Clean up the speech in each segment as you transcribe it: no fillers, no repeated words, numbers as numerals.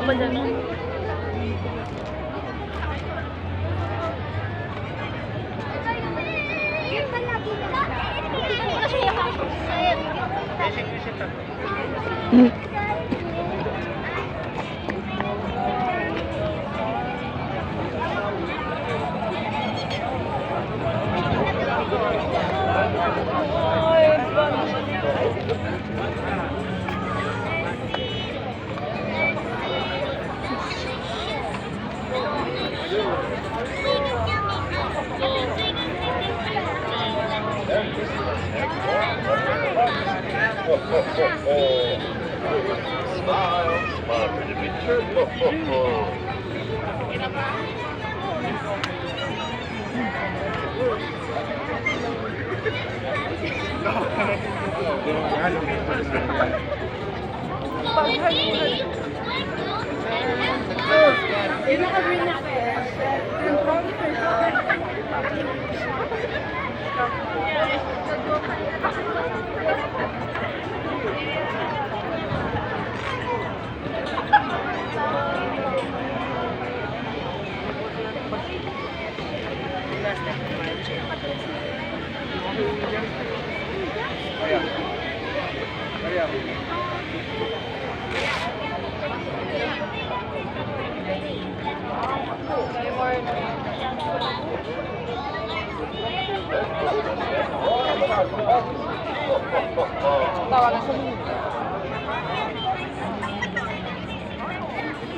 ba dyan? Smile, smile for the future.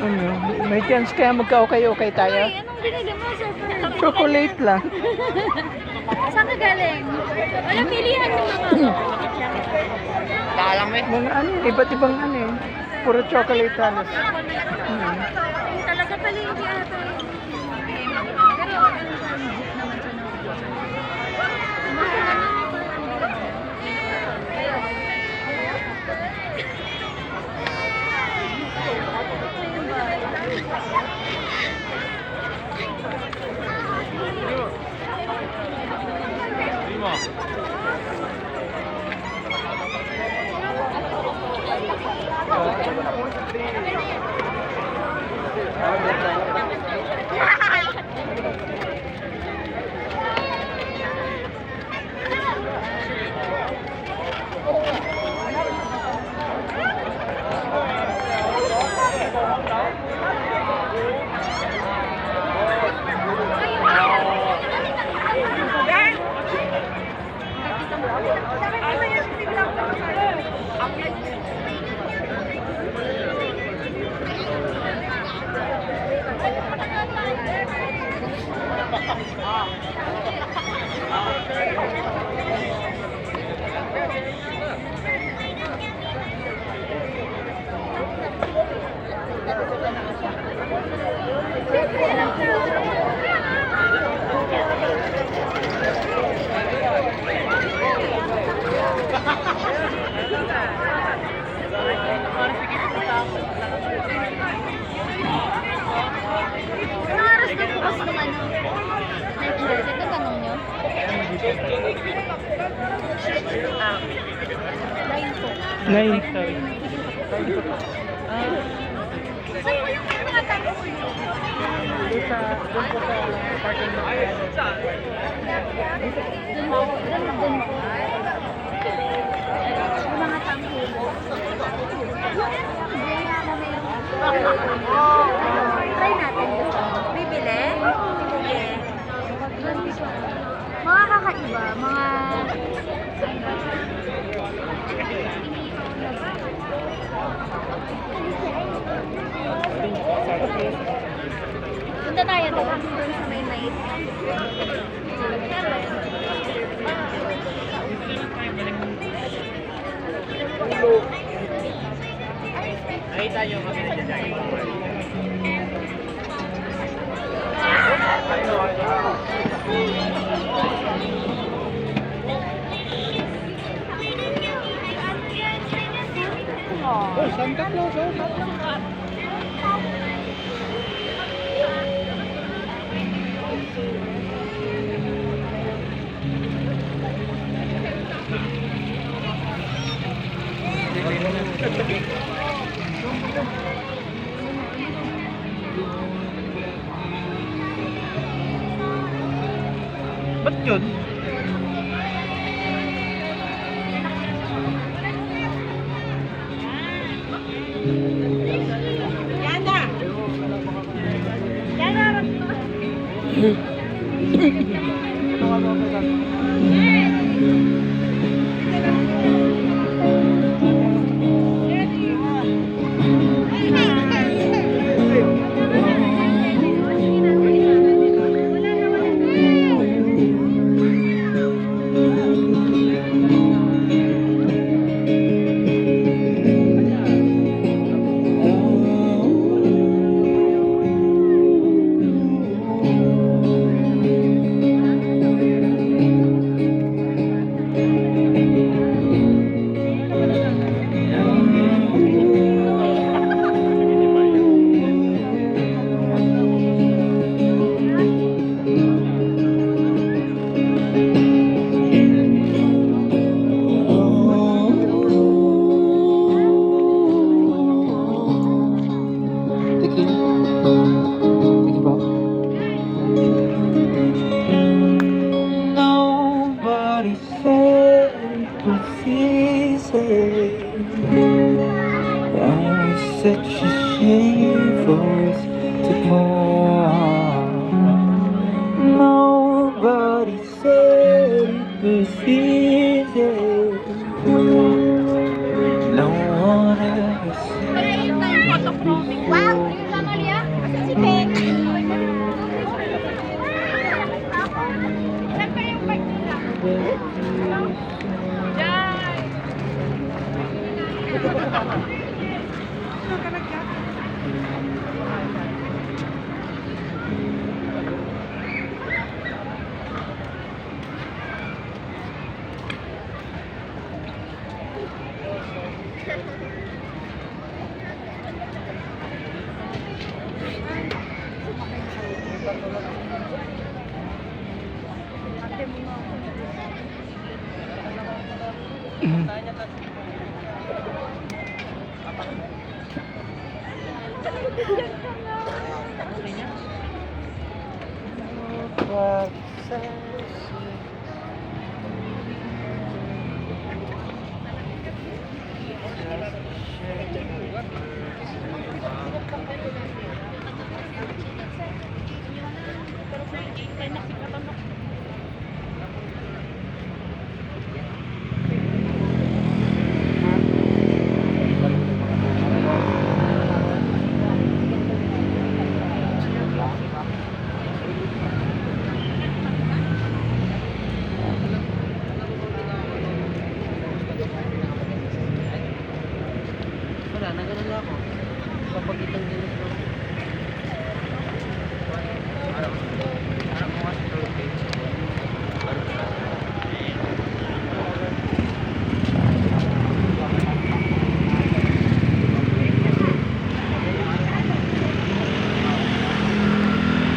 Ano, may chance kaya magka-okay-okay tayo? Ay, anong binili mo, Sir Fern? Chocolate lang. Saan ka galing? Wala pilihan mo mga. Mga ano, iba't ibang ano eh. Puro chocolate halos. Talaga pala hindi ata. Pero ano siya, legit naman siya Anong oras na bukas ng ano? Night shirt? Ito tanong nyo? 9 po. 9, sorry. Saan po yung mga tanong ko yun? Doon po sa parking lot. Dun po. Yung mga tanong ko. Try natin gusto. Bibili? Sige. Mga kakaiba, mga... Punta tayo doon sa may night. Nakita nyo kami na dyan. Oh, Santa Claus, oh. Ba't yun? Yana! Yana! Tiki. Tiki ba? Nobody said it was easy. That was such a shame for us to part. Nobody said it was easy. No one ever said. Wow! Ayun lang, Maria. Kasi si Ben. Saan pa yung bag nila? Diyan!